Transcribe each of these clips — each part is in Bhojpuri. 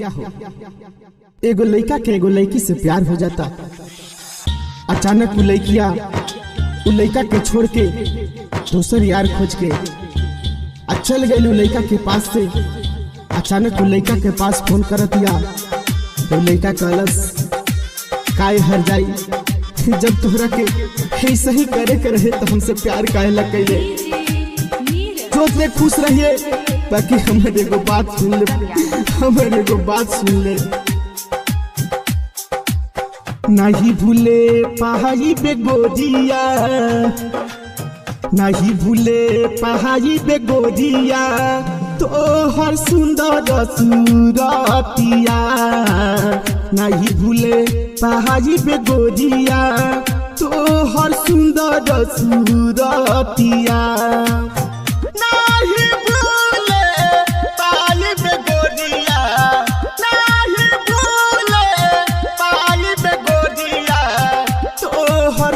हो, एगो लड़का के एगो लड़की से प्यार हो जाता। अचानक वो लड़किया वो लड़का के छोड़ के दूसर यार खोज के चल गई वो लड़का के पास से। अचानक वो लड़का के पास फोन कर दिया तो लड़का कहलस काय हर जाई, जब तोहरा के ऐसा ही करे के रहे तो हमसे प्यार काहे लग गई। सोच खुश रहिए ताकि हमारे एगो बात सुन ले, हमारे एगो बात सुन ले। नहीं भूले पहाड़ी पे गोदिया, नहीं भूले पहाड़ी पे गोदिया, तो हर सुंदर सूरतिया। नहीं भूले पहाड़ी पे गोदिया, तो हर सुंदर सूरतिया।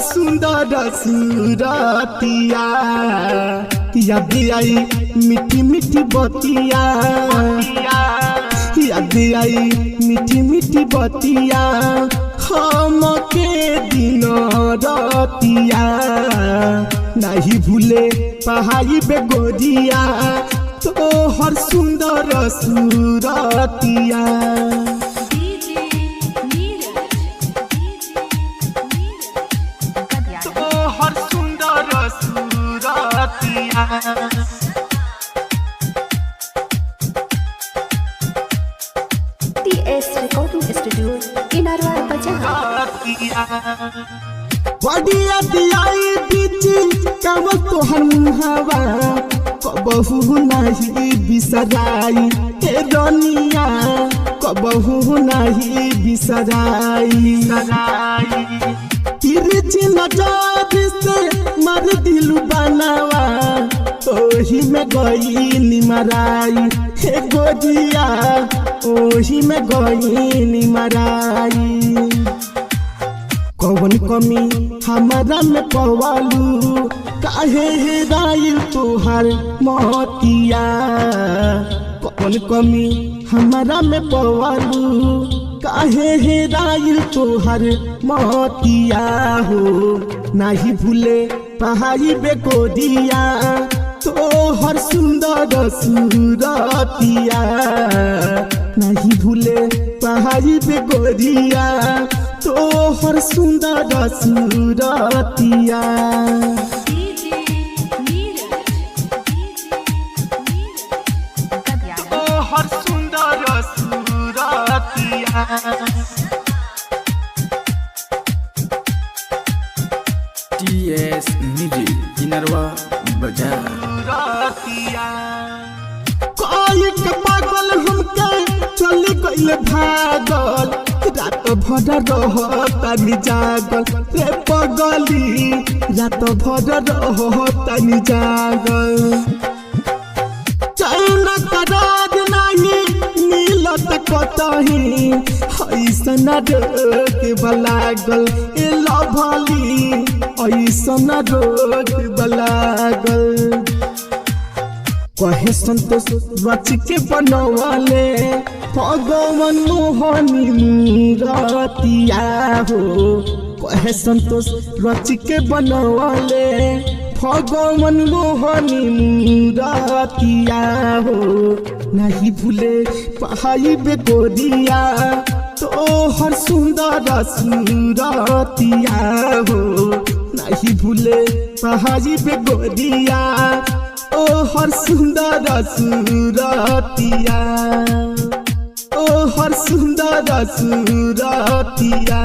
सुंदर सूरतिया याद आई मीठी मीठी बतिया, याद आई मीठी मीठी बतिया, हम के दिन रतिया। नहीं भूले पहाड़ी पे गोदिया, तो हर सुंदर सूरतिया। TS Recording Studio Inarwa Bazaar। बढ़िया दियाई बीची कब तोहर मुहावा, कबहू नहीं बिसराई हे दुनिया, कबहू नहीं बिसराई। तिरछी नजर से मर दिल बनावा, ओही में गई निमराई हे गोदिया, ओही में गई निमराई। कौन कमी हमारा में पवालू, काहे हेराइल तोहार मोतिया। कौन कमी हमारा में पवालू, काहे हेराइल तोहार मोतिया हो। नहीं भूले पहाड़ी पे गोदिया, तो हर सुंदर सूरतिया। नहीं भूले पहाड़ी पे गोदिया, तो हर सुंदर सूरतिया। तो हर सुंदर सूरतिया। TS Music Inarwa Bazaar। कोई के पागल हमके चल गइल भागल, रात भर रहतानी जागल रे पगली, रात भर रहतानी जागल। चैन करार नहीं मिलत कतही, ऐसन रोग बलागल ए लभली, ऐसन रोग बलागल। कहे संतोष रच के बनवाले भगवान मोहनी मूरतिया हो। कहे संतोश रच के बनवाले भगवान मोहनी मूरतिया हो। नहीं भूले पहाड़ी पे गोदिया, तो हर सुंदर सूरतिया हो। नहीं भूले पहाड़ी पे गोदिया, ओ हर सुंदर सूरतिया, ओ हर सुंदर सूरतिया।